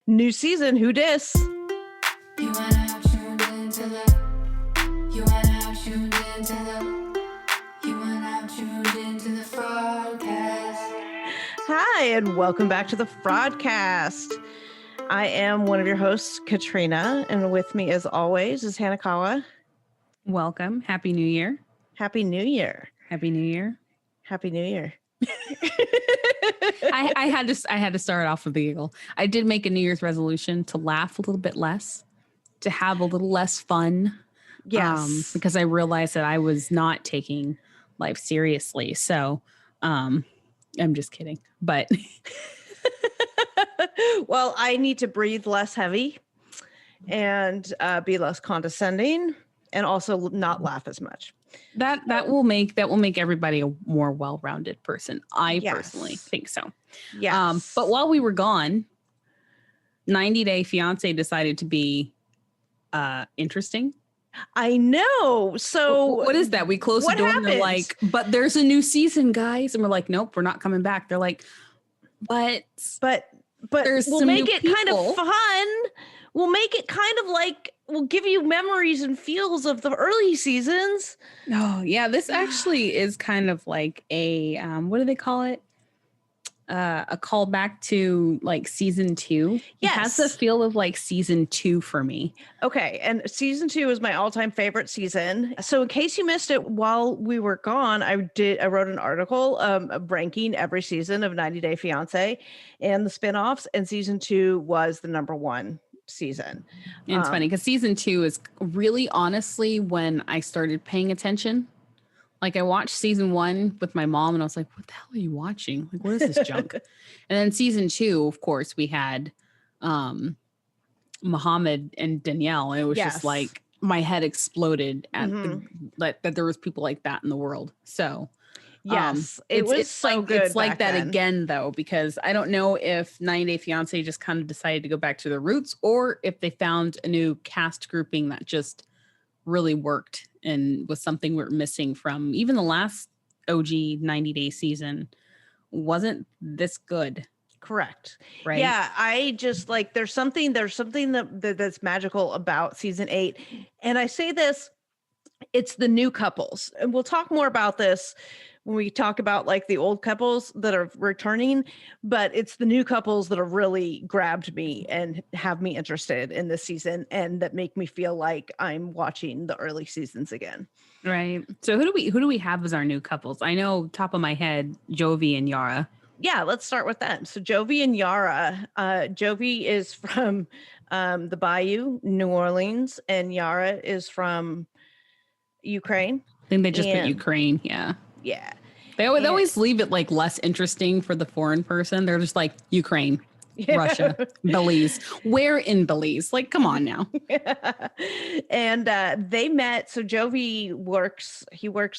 New season, who dis? You are now tuned into the. You are now tuned into the. You are now tuned into the Fraudcast. Hi, and welcome back to the Fraudcast. I am one of your hosts, Katrina, and with me, as always, is Hanakawa. Welcome. Happy New Year. Happy New Year. Happy New Year. Happy New Year. I had to start off with the giggle. I did make a New Year's resolution to laugh a little bit less, to have a little less fun. Yes. Because I realized that I was not taking life seriously. So I'm just kidding. But well, I need to breathe less heavy and be less condescending and also not laugh as much. that will make everybody a more well-rounded person. I personally think so. Yes. But while we were gone, 90 Day Fiance decided to be interesting. I know. So what is that? We closed the door and they're like, but there's a new season, guys. And we're like, nope, we're not coming back. They're like, but there's we'll some make new it people. kind of fun. We'll make it kind of like, we'll give you memories and feels of the early seasons. Oh, yeah. This actually is kind of like a, what do they call it? A callback to like season 2. Yes. It has the feel of like season 2 for me. Okay. And season 2 is my all-time favorite season. So in case you missed it while we were gone, I wrote an article ranking every season of 90 Day Fiance and the spinoffs, and season 2 was the number 1 season. And it's funny because season 2 is really honestly when I started paying attention. Like I watched season 1 with my mom and I was like, what the hell are you watching? Like, what is this junk? And then season 2, of course, we had Muhammad and Danielle. And it was just like my head exploded at that there was people like that in the world. So yes, it's so like, good. It's like that then. again, though, because I don't know if 90 Day Fiance just kind of decided to go back to their roots or if they found a new cast grouping that just really worked and was something we were missing from even the last OG 90 Day season wasn't this good. Correct. Right. Yeah. I just like, there's something that's magical about season 8. And I say this, it's the new couples. And we'll talk more about this when we talk about like the old couples that are returning, but it's the new couples that have really grabbed me and have me interested in this season and that make me feel like I'm watching the early seasons again. Right. So who do we have as our new couples? I know top of my head, Jovi and Yara. Yeah, let's start with them. So Jovi and Yara. Jovi is from the Bayou, New Orleans, and Yara is from Ukraine. I think they just put Ukraine. Yeah. Yeah. They always leave it like less interesting for the foreign person. They're just like Ukraine, Russia, Belize. Where in Belize? Like, come on now. And they met. So Jovi works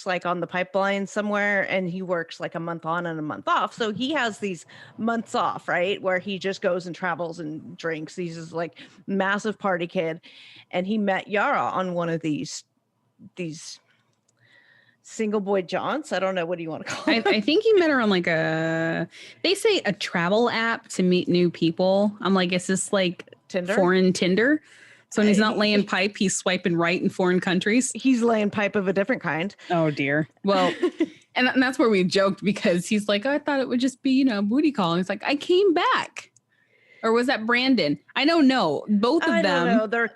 like on the pipeline somewhere, and he works like a month on and a month off. So he has these months off, right? Where he just goes and travels and drinks. He's this like massive party kid. And he met Yara on one of these single boy jaunts. I don't know. What do you want to call it? I think he met her on like they say a travel app to meet new people. I'm like, is this like Tinder? Foreign Tinder? So when he's not laying pipe, he's swiping right in foreign countries. He's laying pipe of a different kind. Oh dear. Well, and that's where we joked because he's like, I thought it would just be, booty call. And he's like, I came back. Or was that Brandon? I don't know. Both of them. Don't know. They're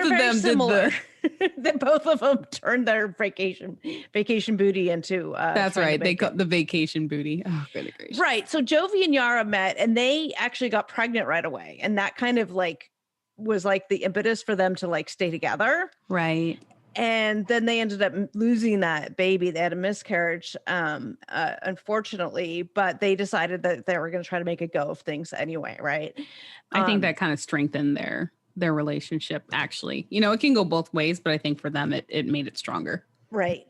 them similar. did That both of them turned their vacation booty into. That's right. They got the vacation booty. Oh, goodness gracious. Right. So Jovi and Yara met, and they actually got pregnant right away, and that kind of like was like the impetus for them to like stay together. Right. And then they ended up losing that baby. They had a miscarriage, unfortunately, but they decided that they were going to try to make a go of things anyway, right? I think that kind of strengthened their relationship, actually. It can go both ways, but I think for them, it made it stronger. Right.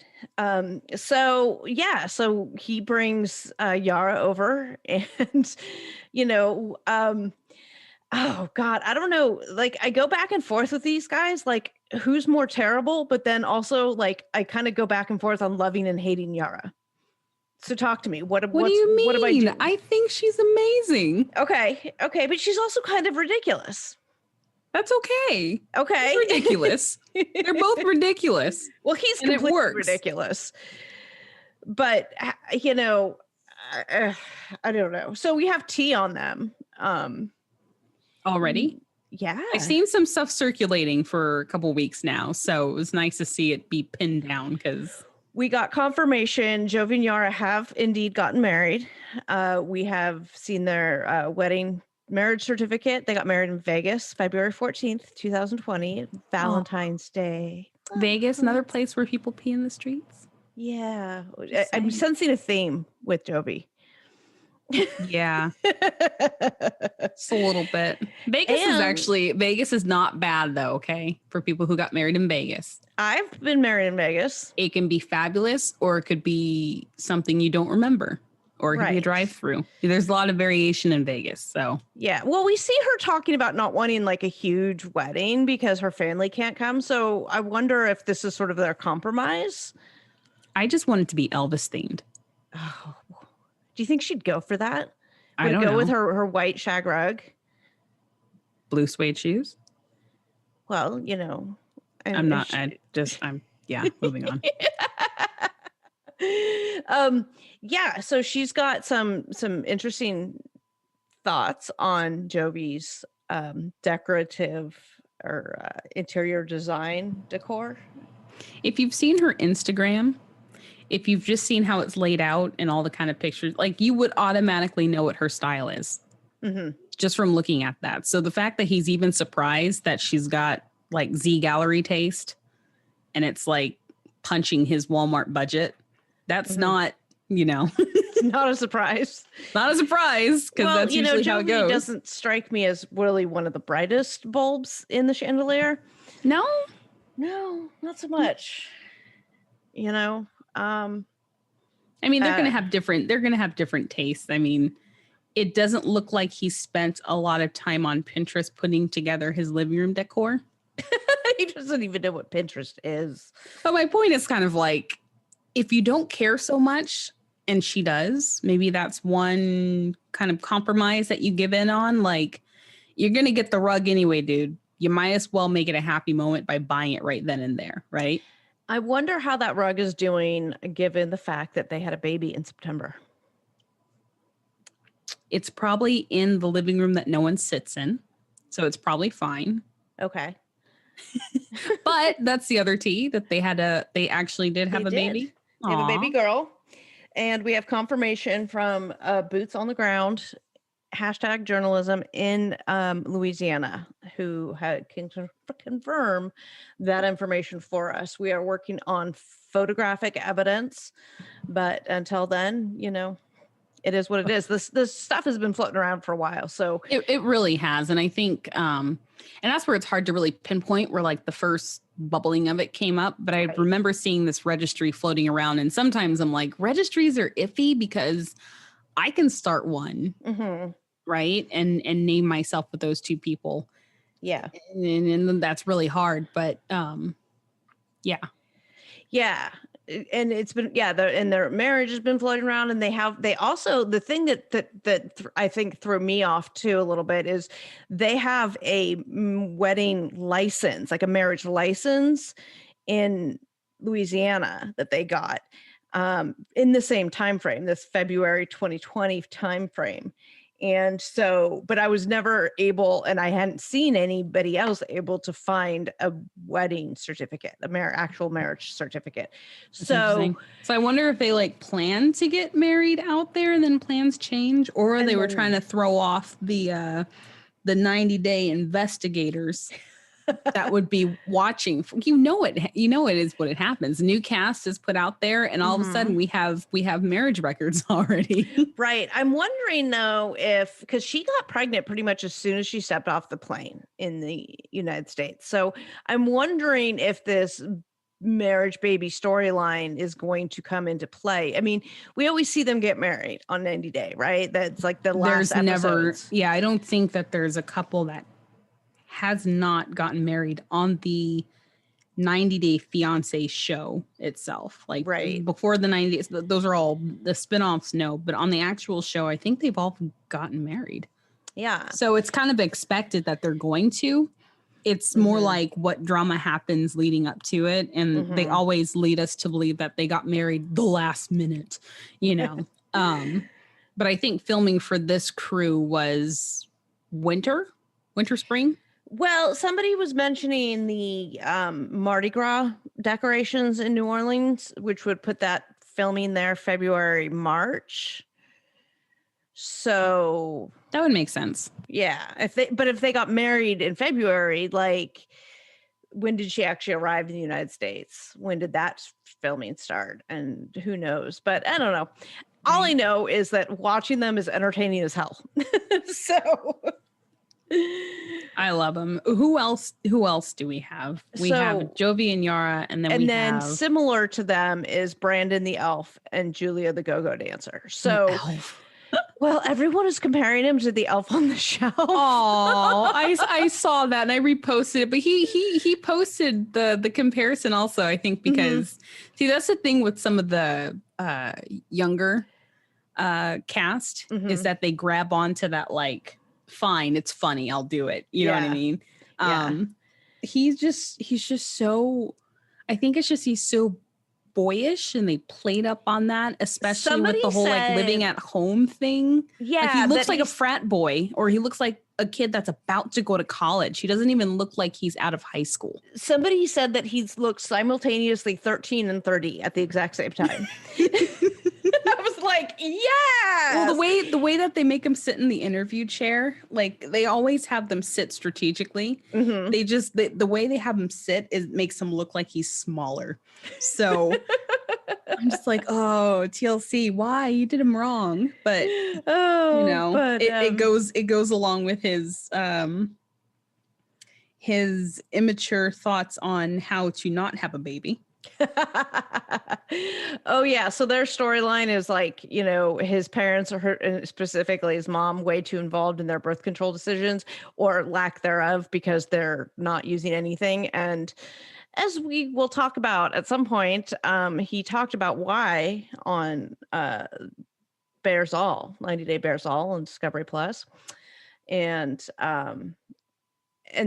So he brings Yara over and, oh God, I don't know. Like I go back and forth with these guys, like who's more terrible, but then also like I kind of go back and forth on loving and hating Yara. So talk to me. What What do you mean? What am I doing? I think she's amazing. Okay, but she's also kind of ridiculous. That's okay. Okay, It's ridiculous. They're both ridiculous. Well, he's And it completely works. ridiculous. But you know, I don't know. So we have tea on them. Already? Yeah. I've seen some stuff circulating for a couple weeks now, so it was nice to see it be pinned down because we got confirmation Jovi and Yara have indeed gotten married. We have seen their wedding marriage certificate. They got married in Vegas, February 14th, 2020, Valentine's Day. Vegas, another place where people pee in the streets. Yeah. Just I'm saying. sensing a theme with Jovi. Yeah, just a little bit. Vegas is not bad though, okay? For people who got married in Vegas. I've been married in Vegas. It can be fabulous or it could be something you don't remember. Or it could be a Right. drive-through. There's a lot of variation in Vegas, so. Yeah. Well, we see her talking about not wanting like a huge wedding because her family can't come. So I wonder if this is sort of their compromise. I just want it to be Elvis themed. Oh, do you think she'd go for that? I Would don't go know. with her white shag rug? Blue suede shoes. Well, you know, I'm moving on. Yeah. So she's got some interesting thoughts on Jovi's decorative or interior design decor. If you've seen her Instagram, if you've just seen how it's laid out and all the kind of pictures, like you would automatically know what her style is just from looking at that. So the fact that he's even surprised that she's got like Z Gallery taste and it's like punching his Walmart budget, that's not, you know, It's not a surprise. not a surprise because that's usually how it Jovi goes. doesn't strike me as really one of the brightest bulbs in the chandelier. No, No, not so much. You know, I mean, they're going to have different tastes. I mean, it doesn't look like he spent a lot of time on Pinterest putting together his living room decor. he doesn't even know what Pinterest is. But my point is kind of like, if you don't care so much, and she does, maybe that's one kind of compromise that you give in on. Like, you're going to get the rug anyway, dude. You might as well make it a happy moment by buying it right then and there, right? I wonder how that rug is doing given the fact that they had a baby in September. It's probably in the living room that no one sits in. So it's probably fine. Okay. But that's the other tea that they actually did have a baby. They have a baby Aw. girl. And we have confirmation from Boots on the Ground, #journalism in Louisiana, who can confirm that information for us. We are working on photographic evidence, but until then, you know, it is what it is. This stuff has been floating around for a while. So It really has. And I think, and that's where it's hard to really pinpoint where like the first bubbling of it came up. But I Right. remember seeing this registry floating around. And sometimes I'm like, registries are iffy because I can start one, right? And name myself with those two people. yeah. And that's really hard. But yeah. Yeah. And it's been, and their marriage has been floating around, and they also, the thing that I think threw me off too a little bit is they have a wedding license, like a marriage license in Louisiana that they got in the same time frame, this February 2020 time frame. And so, but I was never able, and I hadn't seen anybody else able to find a wedding certificate, actual marriage certificate. That's So, interesting. So I wonder if they like plan to get married out there and then plans change, or And they were then- trying to throw off the 90-day investigators that would be watching. You know it is what it happens. New cast is put out there, and all of a sudden we have marriage records already. right. I'm wondering though because she got pregnant pretty much as soon as she stepped off the plane in the United States. So I'm wondering if this marriage baby storyline is going to come into play. I mean, we always see them get married on 90 Day, right? That's like the last There's never, episodes. I don't think that there's a couple that has not gotten married on the 90 Day Fiance show itself. Like Right. before the 90 days, those are all the spinoffs, no. But on the actual show, I think they've all gotten married. Yeah. So it's kind of expected that they're going to. It's more like what drama happens leading up to it. And they always lead us to believe that they got married the last minute, you know. But I think filming for this crew was winter, spring. Well, somebody was mentioning the Mardi Gras decorations in New Orleans, which would put that filming there February, March. So that would make sense. Yeah. If they got married in February, like when did she actually arrive in the United States? When did that filming start? And who knows? But I don't know. All I know is that watching them is entertaining as hell. So I love them. Who else do we have? We have Jovi and Yara, and then similar to them is Brandon the elf and Julia the go-go dancer. So well, everyone is comparing him to the elf on the shelf. Oh, I saw that and I reposted it, but he posted the comparison also, I think, because see, that's the thing with some of the younger cast is that they grab onto that, like, fine, it's funny, I'll do it. You know what I mean? He's just so, I think it's just, he's so boyish, and they played up on that, especially with the whole like living at home thing. Yeah. Like, he looks like a frat boy, or he looks like a kid that's about to go to college. He doesn't even look like he's out of high school. Somebody said that he's looked simultaneously 13 and 30 at the exact same time. I was like, yeah. Well, the way that they make him sit in the interview chair, like they always have them sit strategically. They just the way they have him sit makes him look like he's smaller. So I'm just like, oh, TLC, why? You did him wrong. But you know, it goes along with his immature thoughts on how to not have a baby. Oh yeah, so their storyline is like, you know, his parents are specifically his mom, way too involved in their birth control decisions or lack thereof, because they're not using anything. And as we will talk about at some point, he talked about why on Bears All, 90 Day Bears All on Discovery Plus. And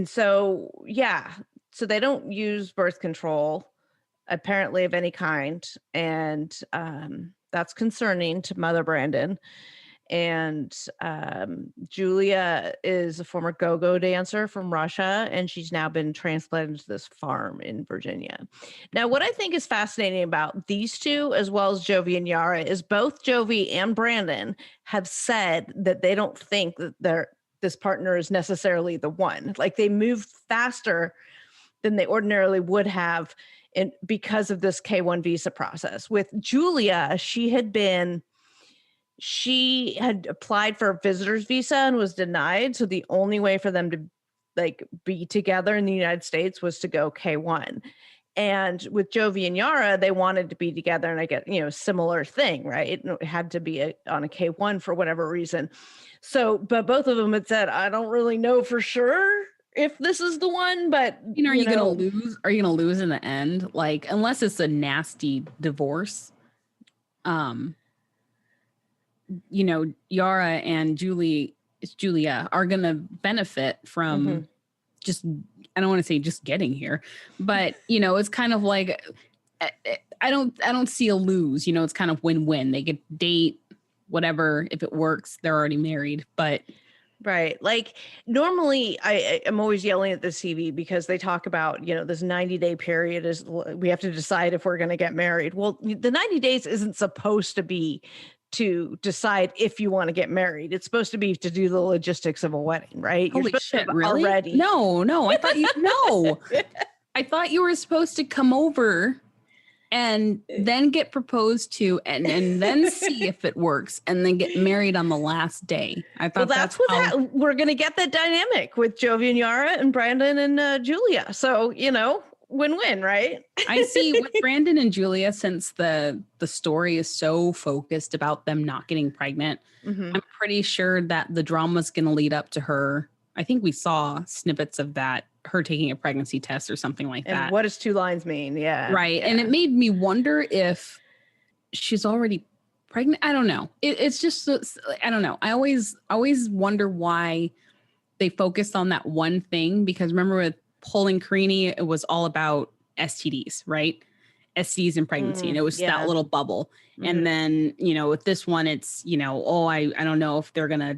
so yeah, so they don't use birth control apparently of any kind, and that's concerning to Mother Brandon. And Julia is a former go-go dancer from Russia, and she's now been transplanted to this farm in Virginia. Now, what I think is fascinating about these two, as well as Jovi and Yara, is both Jovi and Brandon have said that they don't think that this partner is necessarily the one. Like, they move faster than they ordinarily would have because of this K-1 visa process. With Julia, she had applied for a visitor's visa and was denied. So the only way for them to like be together in the United States was to go K-1. And with Jovi and Yara, they wanted to be together, and I get, you know, similar thing, right? It had to be on a K-1 for whatever reason. So, but both of them had said, I don't really know for sure if this is the one, but you know, are you gonna lose? Are you gonna lose in the end? Like, unless it's a nasty divorce, you know, Yara and Julia are gonna benefit from just, I don't want to say just getting here, but you know, it's kind of like I don't see a lose. You know, it's kind of win-win. They get date, whatever. If it works, they're already married, but. Right. Like, normally I'm always yelling at the CV because they talk about, you know, this 90-day period is, we have to decide if we're going to get married. Well, the 90 days isn't supposed to be to decide if you want to get married. It's supposed to be to do the logistics of a wedding, right? Holy shit, really? Already. No, I thought I thought you were supposed to come over and then get proposed to, and then see if it works, and then get married on the last day. I thought that's we're going to get that dynamic with Jovi and Yara and Brandon and Julia. So, you know, win-win, right? I see with Brandon and Julia, since the story is so focused about them not getting pregnant, I'm pretty sure that the drama is going to lead up to her I think we saw snippets of that, her taking a pregnancy test or something like And that. what does 2 lines mean? Yeah. Right. Yeah. And it made me wonder if she's already pregnant. I don't know. It's just, I don't know. I always wonder why they focused on that one thing, because remember with Pulling Creaney, it was all about STDs, right? STDs and pregnancy. And it was that little bubble. Mhm. And then, with this one, it's, I don't know if they're going to,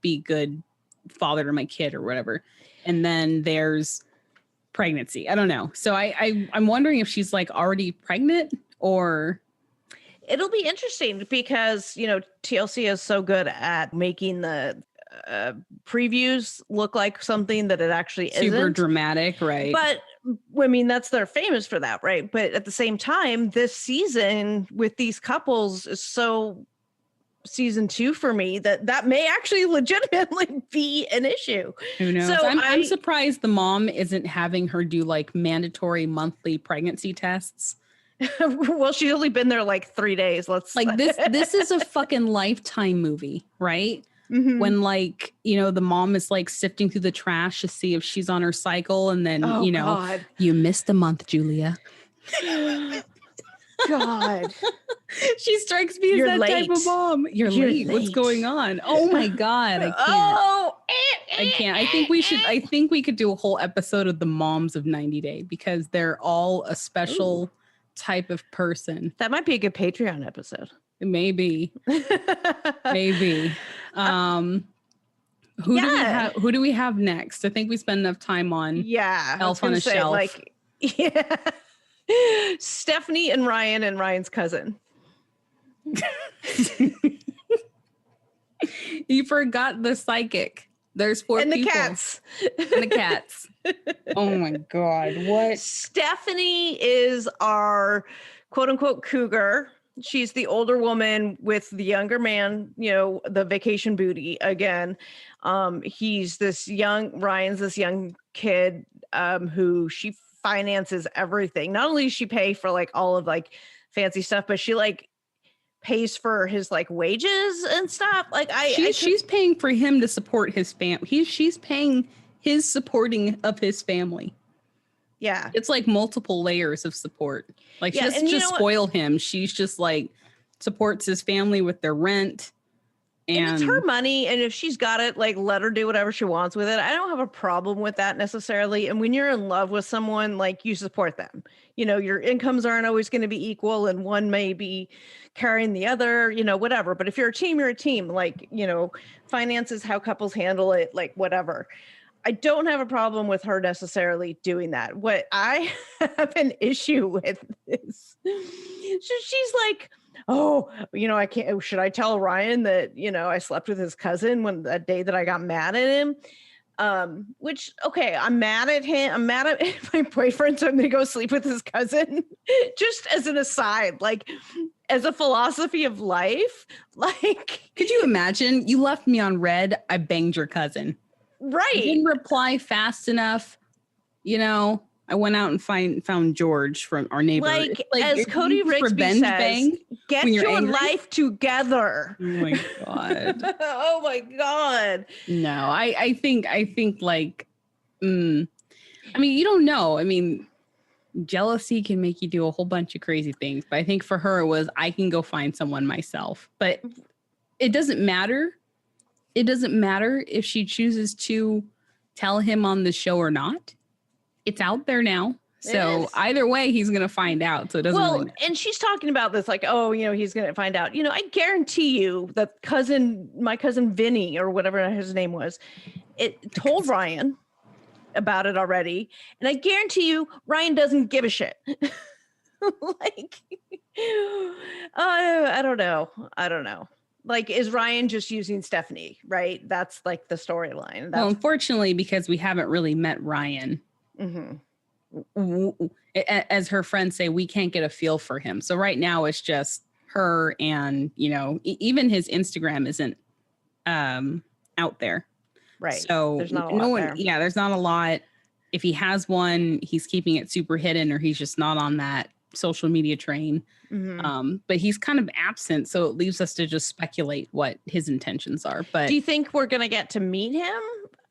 be good father to my kid or whatever. And then there's pregnancy. I don't know. So I'm wondering if she's like already pregnant or. It'll be interesting because, TLC is so good at making the previews look like something that it actually isn't. Super dramatic, right? But I mean, they're famous for that, right? But at the same time, this season with these couples is so season 2 for me that may actually legitimately be an issue. Who knows? So I'm surprised the mom isn't having her do like mandatory monthly pregnancy tests. Well, she's only been there like 3 days. Let's like this is a fucking Lifetime movie, right? Mhm. When like, the mom is like sifting through the trash to see if she's on her cycle. And then, God. you missed a month, Julia. God. She strikes me as You're that late. type of mom. You're late. What's late. going on? Oh my God. I can't. I can't. I think we could do a whole episode of the moms of 90 Day because they're all a special type of person. That might be a good Patreon episode. Maybe. Maybe. Who do we have next? I think we spend enough time on Elf on a Shelf. Like, Stephanie and Ryan's cousin. You forgot the psychic. There's 4 and people. The cats. And the cats. Oh my God. What? Stephanie is our quote unquote cougar. She's the older woman with the younger man, the vacation booty again. Ryan's this young kid who she finances everything. Not only does she pay for like all of like fancy stuff, but she like pays for his like wages and stuff. Like she's paying for him to support his family. She's paying his supporting of his family. Yeah. It's like multiple layers of support. Like she doesn't just spoil him. She's just like supports his family with their rent. And it's her money. And if she's got it, like let her do whatever she wants with it. I don't have a problem with that necessarily. And when you're in love with someone, like you support them, your incomes aren't always going to be equal and one may be carrying the other, whatever. But if you're a team, you're a team. Like, finances, how couples handle it, like whatever. I don't have a problem with her necessarily doing that. What I have an issue with is she's like, I can't, should I tell Ryan that, I slept with his cousin when that day that I got mad at him? Which, okay, I'm mad at him. I'm mad at my boyfriend. So I'm going to go sleep with his cousin just as an aside, like as a philosophy of life. Like, could you imagine you left me on red? I banged your cousin. Right. You didn't reply fast enough. I went out and found George from our neighbor. Like as Cody Rigsby says, get your life together. Oh my God. Oh my God. No, I think like, you don't know. I mean, jealousy can make you do a whole bunch of crazy things. But I think for her, it was, I can go find someone myself. But it doesn't matter. It doesn't matter if she chooses to tell him on the show or not. It's out there now. So either way, he's going to find out. So it doesn't really matter. And she's talking about this like, he's going to find out. I guarantee you that my cousin Vinny or whatever his name was, it told Ryan about it already. And I guarantee you Ryan doesn't give a shit. Like, I don't know. Like, is Ryan just using Stephanie, right? That's like the storyline. Well, unfortunately, because we haven't really met Ryan. Mm-hmm. As her friends say, we can't get a feel for him. So right now it's just her and, even his Instagram isn't out there. Right. So there's not a lot there. Yeah, there's not a lot. If he has one, he's keeping it super hidden or he's just not on that social media train. Mm-hmm. But he's kind of absent, so it leaves us to just speculate what his intentions are. But do you think we're gonna get to meet him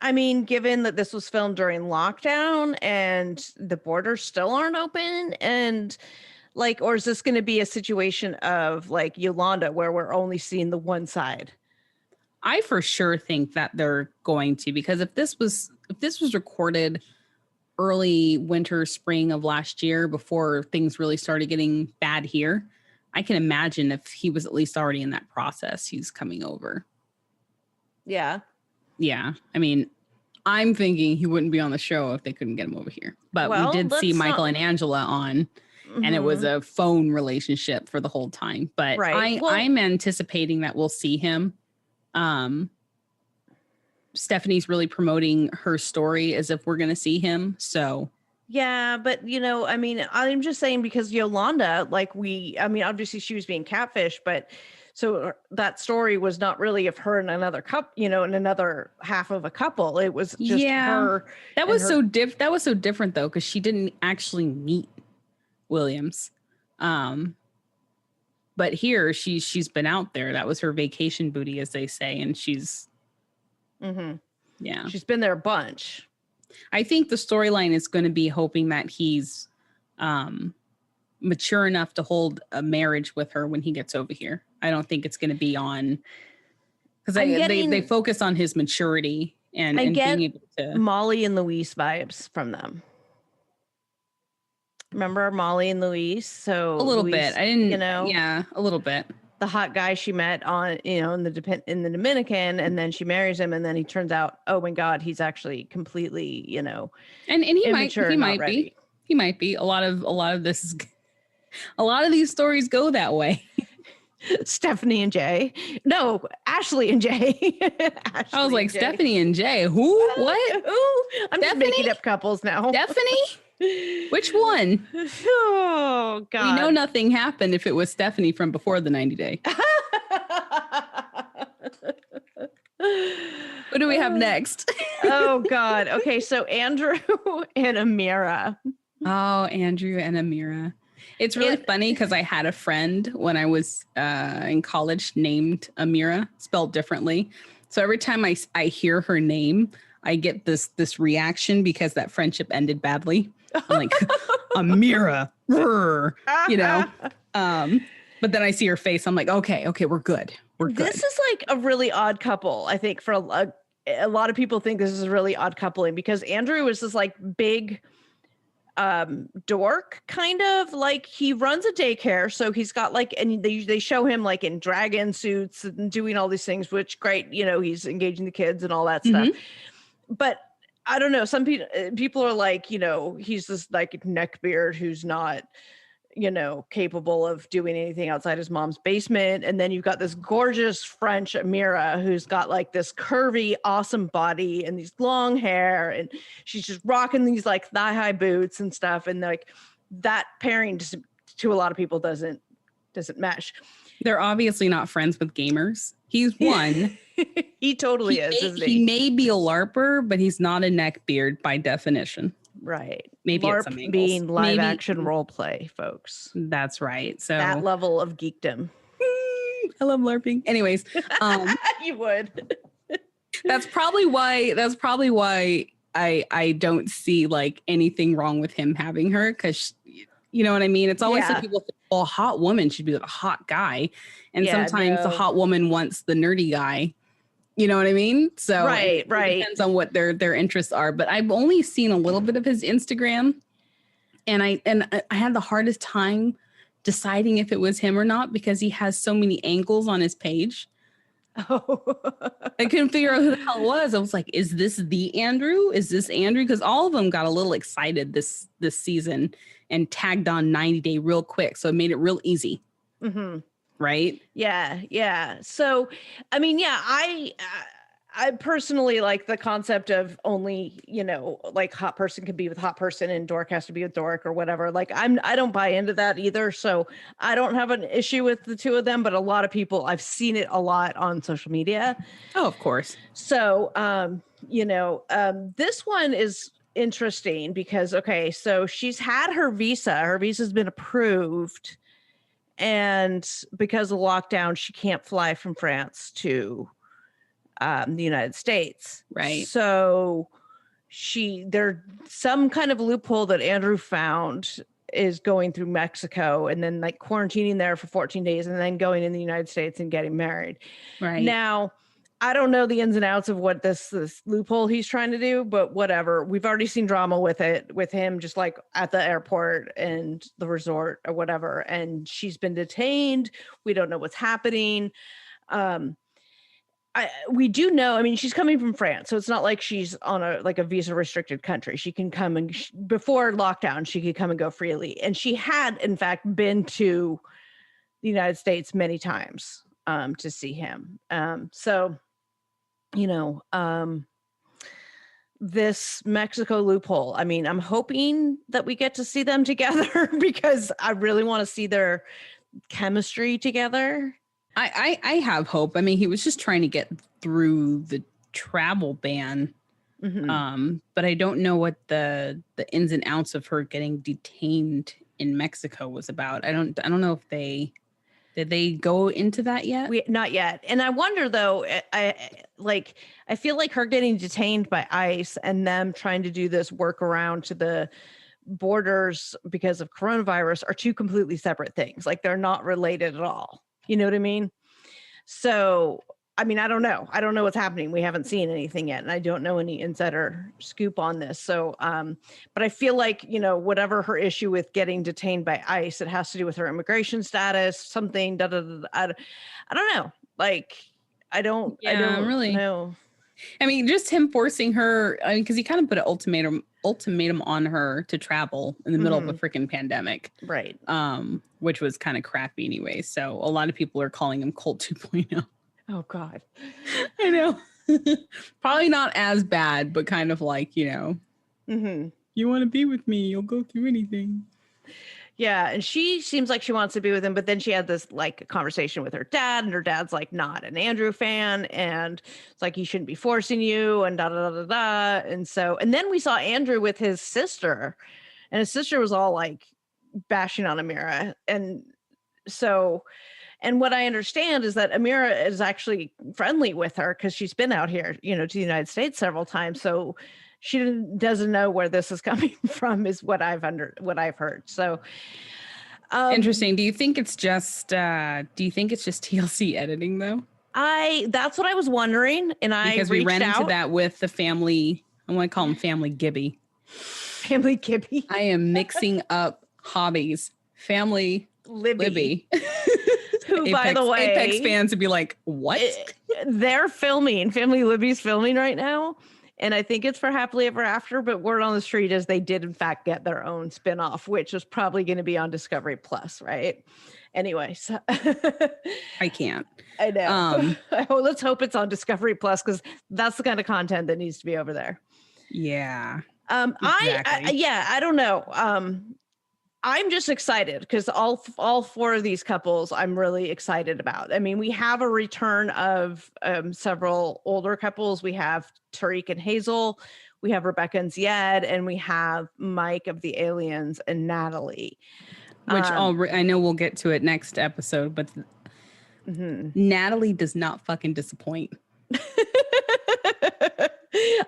I mean, given that this was filmed during lockdown and the borders still aren't open, and like, or is this going to be a situation of like Yolanda where we're only seeing the one side? I for sure think that they're going to, because if this was recorded early winter, spring of last year before things really started getting bad here, I can imagine if he was at least already in that process, he's coming over. Yeah. Yeah. I mean, I'm thinking he wouldn't be on the show if they couldn't get him over here. But Well, we did see let's Michael not- and Angela on, and it was Mhm. a phone relationship for the whole time. But Right. Well- I'm anticipating that we'll see him. Stephanie's really promoting her story as if we're going to see him. So Yeah, but I mean, I'm just saying because Yolanda, like I mean, obviously she was being catfish, but so that story was not really of her and another couple, in another half of a couple. It was just her. That was so different though, because she didn't actually meet Williams. But here she's been out there. That was her vacation booty, as they say, and she's She's been there a bunch. I think the storyline is going to be hoping that he's mature enough to hold a marriage with her when he gets over here. I don't think it's going to be on, because they focus on his maturity and being able to. Molly and Louise vibes from them. Remember Molly and Louise? So A little Louise, bit. I didn't, yeah, a little bit. The hot guy she met on, in the Dominican, and then she marries him, and then he turns out, oh my God, he's actually completely, and he immature, might be. He might be. A lot of this is a lot of these stories go that way. Stephanie and Jay. No, Ashley and Jay. I was like, Stephanie and Jay. Who? What? Who? I'm just making up couples now. Stephanie? Which one? Oh, God. We know nothing happened if it was Stephanie from before the 90 day. What do we have next? Oh, God. Okay, so Andrew and Amira. Oh, Andrew and Amira. It's really funny because I had a friend when I was in college named Amira, spelled differently. So every time I hear her name, I get this reaction because that friendship ended badly. I'm like, Amira, but then I see her face. I'm like, okay, we're good. We're good. This is like a really odd couple. I think for a lot of people think this is a really odd coupling because Andrew is this like big dork, kind of like he runs a daycare. So he's got like, and they show him like in dragon suits and doing all these things, which great, he's engaging the kids and all that stuff. But I don't know. Some people are like, he's this like neckbeard who's not, capable of doing anything outside his mom's basement. And then you've got this gorgeous French Amira who's got like this curvy, awesome body and these long hair. And she's just rocking these like thigh high boots and stuff. And like that pairing just, to a lot of people doesn't mesh. They're obviously not friends with gamers. He's one. He totally is, isn't he? He may be a LARPer, but he's not a neckbeard by definition. Right. Maybe LARP at some angles. being live action role play, folks. That's right. So that level of geekdom. I love LARPing. Anyways, you would. That's probably why I don't see like anything wrong with him having her, because you know what I mean? It's always like people think, well, a hot woman should be with a hot guy. And sometimes the hot woman wants the nerdy guy. You know what I mean? So right. It depends on what their interests are. But I've only seen a little bit of his Instagram, and I had the hardest time deciding if it was him or not because he has so many angles on his page. Oh, I couldn't figure out who the hell it was. I was like, is this the Andrew? Is this Andrew? Because all of them got a little excited this season and tagged on 90 Day real quick. So it made it real easy. Mm-hmm. Right? Yeah. So, I mean, I personally like the concept of only, like hot person can be with hot person and dork has to be with dork or whatever. Like I don't buy into that either. So I don't have an issue with the two of them, but a lot of people, I've seen it a lot on social media. Oh, of course. So, this one is interesting because, okay, so she's had her visa's been approved. And because of lockdown, she can't fly from France to the United States. Right. So there's some kind of loophole that Andrew found is going through Mexico and then like quarantining there for 14 days and then going in the United States and getting married. Right. Now, I don't know the ins and outs of what this loophole he's trying to do, but whatever. We've already seen drama with him, just like at the airport and the resort or whatever. And she's been detained. We don't know what's happening. We do know, I mean, she's coming from France, so it's not like she's on a visa restricted country. She can come and before lockdown, she could come and go freely. And she had, in fact, been to the United States many times to see him. So, this Mexico loophole, I mean, I'm hoping that we get to see them together because I really want to see their chemistry together. I have hope. I mean, he was just trying to get through the travel ban. Mhm. But I don't know what the ins and outs of her getting detained in Mexico was about. I don't know if did they go into that yet? Not yet. And I wonder though, I feel like her getting detained by ICE and them trying to do this workaround to the borders because of coronavirus are two completely separate things. Like they're not related at all. You know what I mean? So, I mean, I don't know. I don't know what's happening. We haven't seen anything yet. And I don't know any insider scoop on this. So, but I feel like, whatever her issue with getting detained by ICE, it has to do with her immigration status, something, I don't know. Like, I don't really know. I mean, just him forcing her, I mean, because he kind of put an ultimatum on her to travel in the middle of a freaking pandemic. Right. Which was kind of crappy anyway. So a lot of people are calling him Cult 2.0. Oh, God. I know. Probably not as bad, but kind of like, Mm-hmm. You want to be with me, you'll go through anything. Yeah, and she seems like she wants to be with him, but then she had this like conversation with her dad, and her dad's like not an Andrew fan, and it's like he shouldn't be forcing you, and da da da da da. And then we saw Andrew with his sister, and his sister was all like bashing on Amira, and what I understand is that Amira is actually friendly with her because she's been out here, to the United States several times, so she doesn't know where this is coming from is what I've heard. So interesting. Do you think it's just TLC editing though? That's what I was wondering. And because we ran into that with the family. I want to call him Family Gibby. Family Gibby. I am mixing up hobbies. Family Libby. Who, by the way, Apex fans would be like, what? They're filming. Family Libby's filming right now. And I think it's for Happily Ever After, but word on the street is they did in fact get their own spinoff, which is probably going to be on Discovery Plus, right? Anyway, so I can't. I know. Let's hope it's on Discovery Plus because that's the kind of content that needs to be over there. Yeah. Exactly. I don't know. I'm just excited because all four of these couples I'm really excited about. I mean, we have a return of several older couples. We have Tariq and Hazel, we have Rebecca and Zied, and we have Mike of the Aliens and Natalie. Which I know we'll get to it next episode, but Natalie does not fucking disappoint.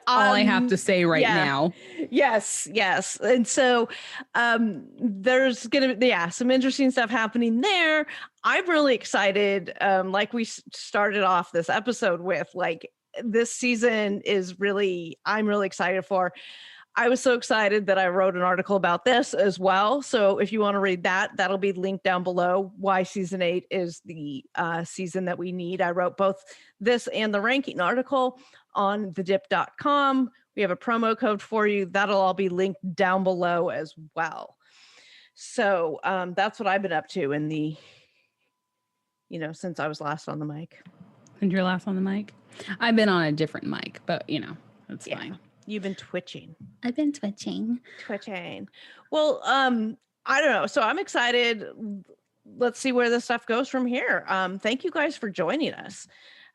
All I have to say now. Yes. And so there's going to be, some interesting stuff happening there. I'm really excited. Like we started off this episode with, like, this season I'm really excited for. I was so excited that I wrote an article about this as well. So if you want to read that, that'll be linked down below, why season 8 is the season that we need. I wrote both this and the ranking article on thedip.com. We have a promo code for you. That'll all be linked down below as well. So that's what I've been up to in the, since I was last on the mic. And you're last on the mic? I've been on a different mic, but it's fine. You've been twitching. I've been twitching. Well, I don't know. So I'm excited. Let's see where this stuff goes from here. Thank you guys for joining us.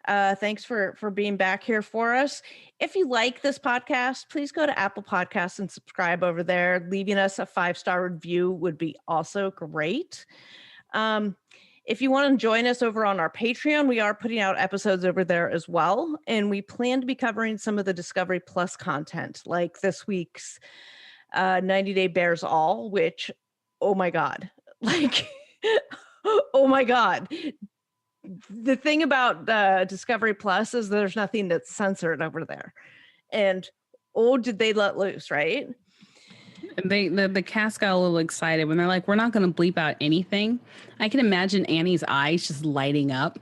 Thanks for being back here for us. If you like this podcast, please go to Apple Podcasts and subscribe over there. Leaving us a 5-star review would be also great. If you want to join us over on our Patreon, we are putting out episodes over there as well. And we plan to be covering some of the Discovery Plus content, like this week's 90 Day Bears All, which, oh my God, like, oh my God. The thing about Discovery Plus is there's nothing that's censored over there. And oh, did they let loose, right? The cast got a little excited when they're like, we're not going to bleep out anything. I can imagine Annie's eyes just lighting up.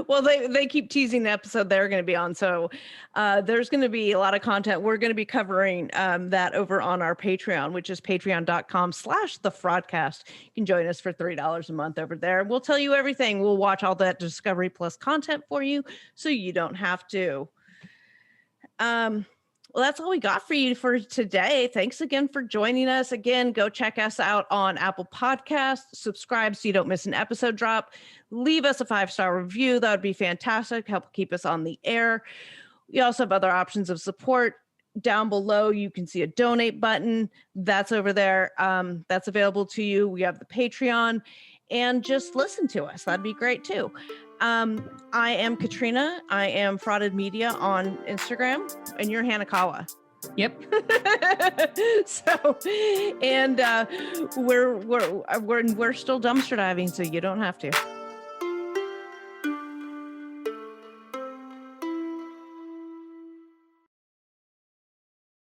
Well, they keep teasing the episode they're going to be on. So there's going to be a lot of content. We're going to be covering that over on our Patreon, which is patreon.com/thefraudcast. You can join us for $3 a month over there. We'll tell you everything. We'll watch all that Discovery Plus content for you so you don't have to. Well, that's all we got for you for today. Thanks again for joining us. Again, go check us out on Apple Podcasts. Subscribe so you don't miss an episode drop. Leave us a 5-star review. That would be fantastic. Help keep us on the air. We also have other options of support. Down below, you can see a donate button. That's over there. That's available to you. We have the Patreon. And just listen to us. That'd be great too. I am Katrina. I am Frauded Media on Instagram, and you're Hanakawa. Yep. So, and we're still dumpster diving, so you don't have to.